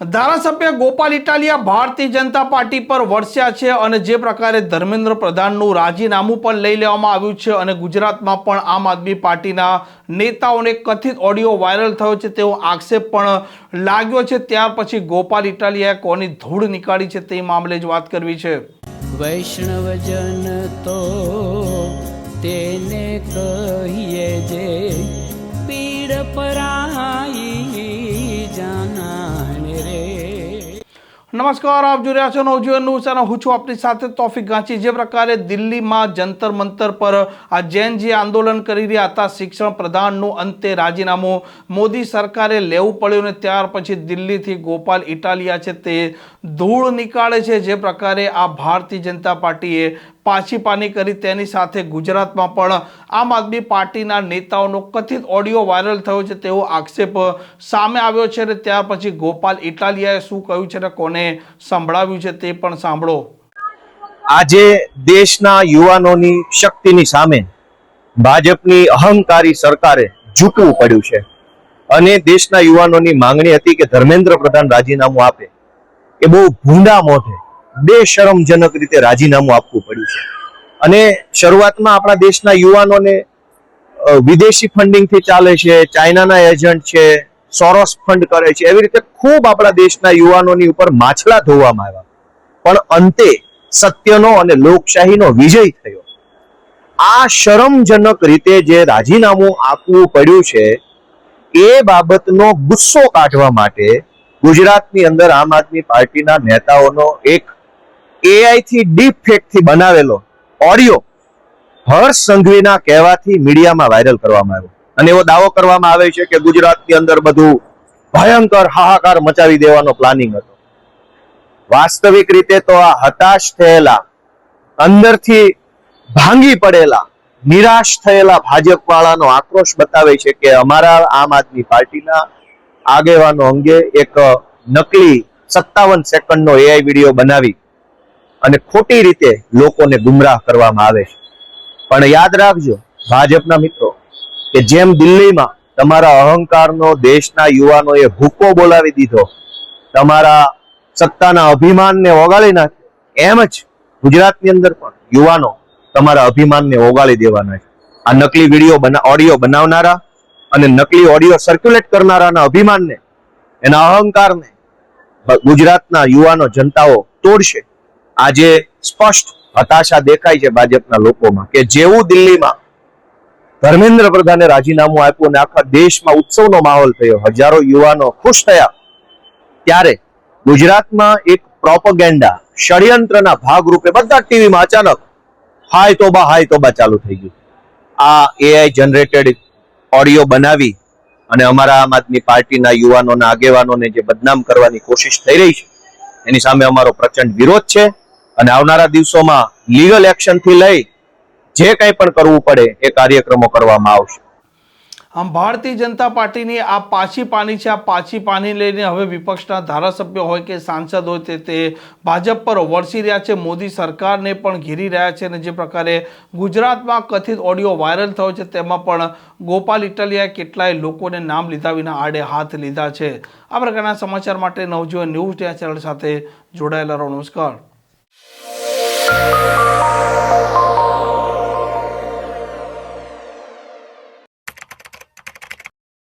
ધારાસભ્ય ગોપાલ ઇટાલિયા ભારતીય જનતા પાર્ટી પર વરસ્યા છે અને જે પ્રકારે ધર્મેન્દ્ર પ્રધાનનું રાજીનામું પણ લઈ લેવામાં આવ્યું છે અને ગુજરાતમાં પણ આમ આદમી પાર્ટીના નેતાઓને કથિત ઓડિયો વાયરલ થયો છે તેવો આક્ષેપ પણ લાગ્યો છે। ત્યાર પછી ગોપાલ ઇટાલિયાએ કોની ધૂળ નીકાળી છે તે મામલે જ વાત કરવી છે। વૈષ્ણવજન તો તેને કહીએ જે પીડ પરાઈ જાનાને રે। નમસ્કાર, આપ જોઈ રહ્યા છો નવજીવન ન્યૂઝ અને હું છું આપની સાથે તોફિક ગાંચી। જે પ્રકારે દિલ્હીમાં જંતર મંતર પર આ જૈન જે આંદોલન કરી રહ્યા હતા, શિક્ષણ પ્રધાનનું અંતે રાજીનામું મોદી સરકારે લેવું પડ્યું ને ત્યાર પછી દિલ્હીથી ગોપાલ ઇટાલિયા છે તે ધૂળ નીકાળે છે। જે પ્રકારે આ ભારતીય જનતા પાર્ટીએ પાછી પાની કરી તેની સાથે ગુજરાતમાં પણ આમ આદમી પાર્ટીના નેતાઓનો કથિત ઓડિયો વાયરલ થયો છે તેવો આક્ષેપ સામે આવ્યો છે અને ત્યાર પછી ગોપાલ ઇટાલિયાએ શું કહ્યું છે અને કોને સંભળાવ્યું છે તે પણ સાંભળો। આજે દેશના યુવાનોની શક્તિની સામે ભાજપની અહંકારી સરકારે ઝૂકવું પડ્યું છે અને દેશના યુવાનોની માંગણી હતી કે ધર્મેન્દ્ર પ્રધાન રાજીનામું આપે। એ બહુ ભૂંડા મોઢે બેશરમજનક રીતે રાજીનામું આપવું પડ્યું છે અને શરૂઆતમાં આપણા દેશના યુવાનોને વિદેશી ફંડિંગથી ચાલે છે, ચાઇનાના એજન્ટ છે, સોરોસ ફંડ કરે છે, એવી રીતે ખૂબ આપણા દેશના યુવાનોની ઉપર માછલા ધોવામાં આવ્યા, પણ અંતે સત્યનો અને લોકશાહીનો વિજય થયો। આ શરમજનક રીતે જે રાજીનામું આપવું પડ્યું છે એ બાબતનો ગુસ્સો કાઢવા માટે ગુજરાતની અંદર આમ આદમી પાર્ટીના નેતાઓનો એક AI થી ડીપ ફેક થી બનાવેલો ઓડિયો હર્ષ સંઘવીના કહેવાથી મીડિયામાં વાયરલ કરવામાં આવ્યો અને એવો દાવો કરવામાં આવે છે કે ગુજરાતની અંદર બધું ભયંકર હાહાકાર મચાવી દેવાનો પ્લાનિંગ હતો। વાસ્તવિક રીતે તો આ હતાશ થયેલા, અંદરથી ભાંગી પડેલા, નિરાશ થયેલા ભાજપ વાળાનો આક્રોશ બતાવે છે કે અમારા આમ આદમી પાર્ટીના આગેવાનો અંગે એક નકલી 57 સેકન્ડનો AI વિડીયો બનાવી અને ખોટી રીતે લોકોને ગુમરાહ કરવામાં આવે છે। પણ યાદ રાખજો ભાજપના મિત્રો કે જેમ દિલ્હીમાં તમારા અહંકારનો દેશના યુવાનોએ ભૂકો બોલાવી દીધો, તમારા સત્તાના અભિમાનને ઓગાળી નાખ્યો, એમ જ ગુજરાતની અંદર પણ યુવાનો તમારા અભિમાનને ઓગાળી દેવાના છે। આ નકલી વિડીયો ઓડિયો બનાવનારા અને નકલી ઓડિયો સર્ક્યુલેટ કરનારાના અભિમાનને, એના અહંકારને ગુજરાતના યુવાનો જનતાઓ તોડશે। આજે સ્પષ્ટ હતાશા દેખાય છે ભાજપના લોકોમાં કે જેવું દિલ્હીમાં ધર્મેન્દ્ર પ્રધાને રાજીનામું આપ્યું અને આખા દેશમાં ઉત્સવનો માહોલ થયો, હજારો યુવાનો ખુશ થયા, ત્યારે ગુજરાતમાં એક પ્રોપેગેન્ડા ષડયંત્રના ભાગરૂપે બધા ટીવીમાં અચાનક હાય તોબા ચાલુ થઈ ગયું। આ AI જનરેટેડ ઓડિયો બનાવી અને અમારા આમ આદમી પાર્ટીના યુવાનોના આગેવાનોને જે બદનામ કરવાની કોશિશ થઈ રહી છે એની સામે અમારો પ્રચંડ વિરોધ છે અને આવનારા દિવસોમાં લીગલ એક્શનથી લઈ જે કંઈ પણ કરવું પડે એ કાર્યક્રમો કરવામાં આવશે। આમ ભારતીય જનતા પાર્ટીની આ પાછી પાની છે। આ પાછી પાની લઈને હવે વિપક્ષના ધારાસભ્યો હોય કે સાંસદ હોય તે ભાજપ પર વરસી રહ્યા છે, મોદી સરકારને પણ ઘેરી રહ્યા છે અને જે પ્રકારે ગુજરાતમાં કથિત ઓડિયો વાયરલ થયો છે તેમાં પણ ગોપાલ ઇટાલિયાએ કેટલાય લોકોને નામ લીધા વિના આડે હાથ લીધા છે। આ પ્રકારના સમાચાર માટે નવજીવન ન્યૂઝ ચેનલ સાથે જોડાયેલા રહો। નમસ્કાર।